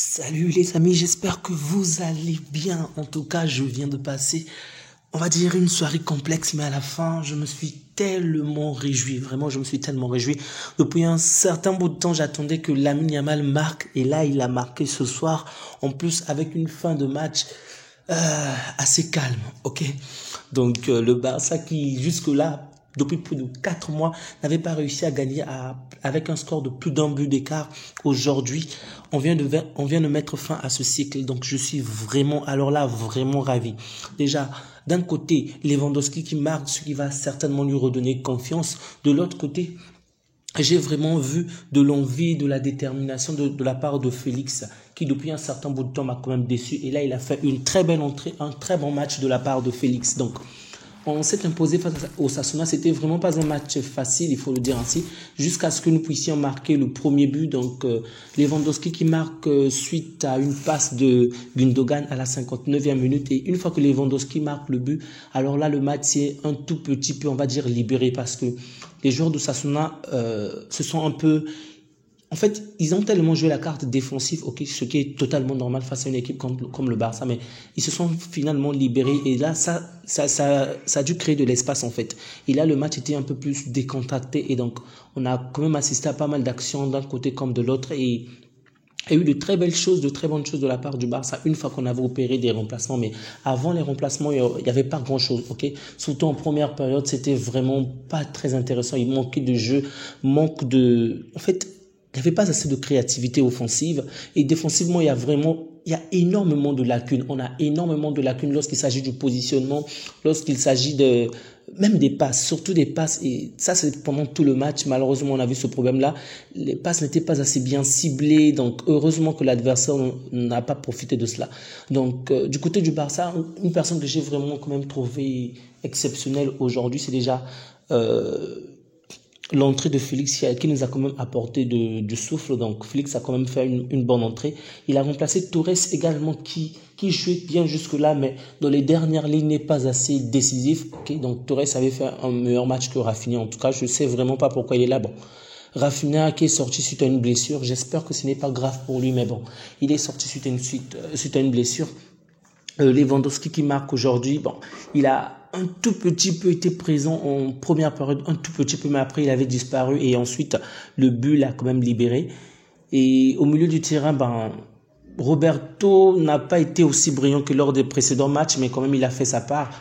Salut les amis, j'espère que vous allez bien. En tout cas, je viens de passer, on va dire, une soirée complexe, mais à la fin, je me suis tellement réjoui. Vraiment, je me suis tellement réjoui. Depuis un certain bout de temps, j'attendais que Lamine Yamal marque, et là, il a marqué ce soir. En plus, avec une fin de match assez calme, ok. Donc, le Barça qui, jusque-là, depuis plus de 4 mois, n'avait pas réussi à gagner avec un score de plus d'un but d'écart. Aujourd'hui, on vient de mettre fin à ce cycle. Donc, je suis vraiment, alors là, vraiment ravi. Déjà, d'un côté, Lewandowski qui marque, ce qui va certainement lui redonner confiance. De l'autre côté, j'ai vraiment vu de l'envie, de la détermination de la part de Félix, qui depuis un certain bout de temps m'a quand même déçu. Et là, il a fait une très belle entrée, un très bon match de la part de Félix. Donc, on s'est imposé face au Osasuna. C'était vraiment pas un match facile, il faut le dire ainsi, jusqu'à ce que nous puissions marquer le premier but. Donc, Lewandowski qui marque suite à une passe de Gundogan à la 59e minute. Et une fois que Lewandowski marque le but, alors là, le match s'est un tout petit peu, on va dire, libéré, parce que les joueurs d'Osasuna se sont un peu... En fait, ils ont tellement joué la carte défensive, ok, ce qui est totalement normal face à une équipe comme le Barça, mais ils se sont finalement libérés et là, ça a dû créer de l'espace en fait. Et là, le match était un peu plus décontracté et donc, on a quand même assisté à pas mal d'actions d'un côté comme de l'autre et il y a eu de très belles choses, de très bonnes choses de la part du Barça une fois qu'on avait opéré des remplacements. Mais avant les remplacements, il n'y avait pas grand-chose, ok. Surtout en première période, c'était vraiment pas très intéressant. Il manquait de jeu, en fait, il n'y avait pas assez de créativité offensive et défensivement, il y a énormément de lacunes. On a énormément de lacunes lorsqu'il s'agit du positionnement, lorsqu'il s'agit même des passes, surtout des passes. Et ça, c'est pendant tout le match. Malheureusement, on a vu ce problème-là. Les passes n'étaient pas assez bien ciblées. Donc, heureusement que l'adversaire n'a pas profité de cela. Donc, du côté du Barça, une personne que j'ai vraiment quand même trouvé exceptionnelle aujourd'hui, c'est déjà, l'entrée de Félix qui nous a quand même apporté du souffle. Donc Félix a quand même fait une bonne entrée. Il a remplacé Torres également qui jouait bien jusque-là, mais dans les dernières lignes n'est pas assez décisif. Okay, donc Torres avait fait un meilleur match que Rafinha. En tout cas, je sais vraiment pas pourquoi il est là. Bon, Rafinha qui est sorti suite à une blessure. J'espère que ce n'est pas grave pour lui, mais bon, il est sorti suite à une blessure. Lewandowski qui marque aujourd'hui, bon, il a un tout petit peu été présent en première période, un tout petit peu, mais après il avait disparu et ensuite le but l'a quand même libéré. Et au milieu du terrain, Roberto n'a pas été aussi brillant que lors des précédents matchs, mais quand même il a fait sa part.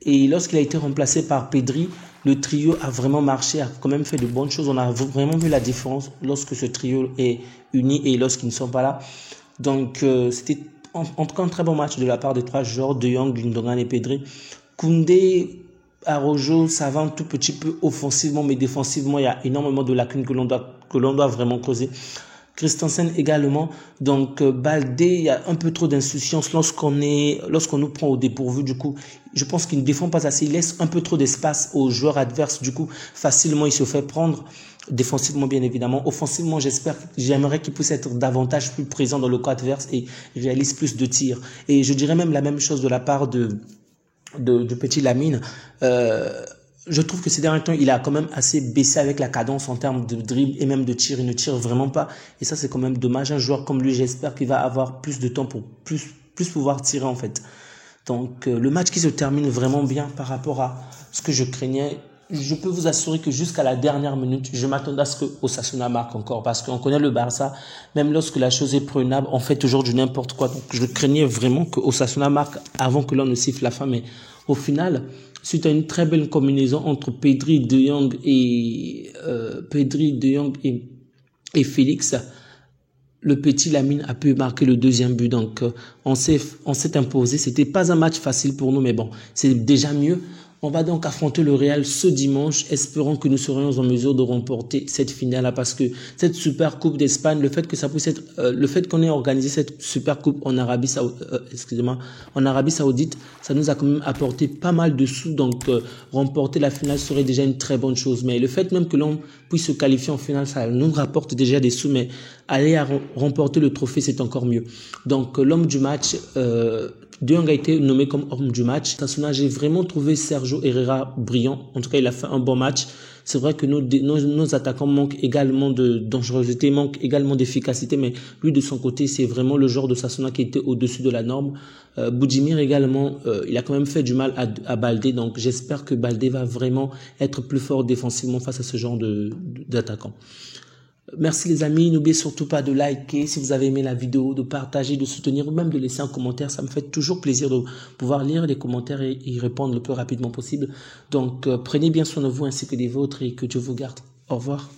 Et lorsqu'il a été remplacé par Pedri, le trio a vraiment marché, a quand même fait de bonnes choses. On a vraiment vu la différence lorsque ce trio est uni et lorsqu'ils ne sont pas là. Donc c'était en tout cas un très bon match de la part des trois joueurs, De Jong, Gundogan et Pedri. Koundé, Araujo, ça va un tout petit peu offensivement, mais défensivement, il y a énormément de lacunes que l'on doit vraiment creuser. Christensen également. Donc, Baldé, il y a un peu trop d'insouciance lorsqu'on nous prend au dépourvu. Du coup, je pense qu'il ne défend pas assez. Il laisse un peu trop d'espace aux joueurs adverses. Du coup, facilement, il se fait prendre. Défensivement, bien évidemment. Offensivement, j'aimerais qu'il puisse être davantage plus présent dans le camp adverse et réalise plus de tirs. Et je dirais même la même chose de la part du petit Lamine. Je trouve que ces derniers temps, il a quand même assez baissé avec la cadence en termes de dribble et même de tir. Il ne tire vraiment pas. Et ça, c'est quand même dommage. Un joueur comme lui, j'espère qu'il va avoir plus de temps pour plus pouvoir tirer, en fait. Donc, le match qui se termine vraiment bien par rapport à ce que je craignais. Je peux vous assurer que jusqu'à la dernière minute, je m'attendais à ce que Osasuna marque encore. Parce qu'on connaît le Barça. Même lorsque la chose est prenable, on fait toujours du n'importe quoi. Donc, je craignais vraiment que Osasuna marque avant que l'on ne siffle la fin. Mais au final, suite à une très belle combinaison entre Pedri, De Jong et Félix, le petit Lamine a pu marquer le deuxième but. Donc, on s'est imposé. C'était pas un match facile pour nous, mais bon, c'est déjà mieux. On va donc affronter le Real ce dimanche, espérons que nous serions en mesure de remporter cette finale-là, parce que cette super coupe d'Espagne, le fait que ça puisse être, le fait qu'on ait organisé cette super coupe en Arabie Saoudite, ça nous a quand même apporté pas mal de sous, donc remporter la finale serait déjà une très bonne chose. Mais le fait même que l'on puisse se qualifier en finale, ça nous rapporte déjà des sous, mais aller à remporter le trophée, c'est encore mieux. Donc, l'homme du match, De Jong a été nommé comme homme du match. Sasuna, j'ai vraiment trouvé Sergio Herrera brillant. En tout cas, il a fait un bon match. C'est vrai que nos attaquants manquent également de dangerosité, manquent également d'efficacité, mais lui, de son côté, c'est vraiment le genre de Sasuna qui était au-dessus de la norme. Budimir également, il a quand même fait du mal à Baldé, donc j'espère que Baldé va vraiment être plus fort défensivement face à ce genre d'attaquant. Merci les amis, n'oubliez surtout pas de liker si vous avez aimé la vidéo, de partager, de soutenir ou même de laisser un commentaire. Ça me fait toujours plaisir de pouvoir lire les commentaires et y répondre le plus rapidement possible. Donc prenez bien soin de vous ainsi que des vôtres et que Dieu vous garde. Au revoir.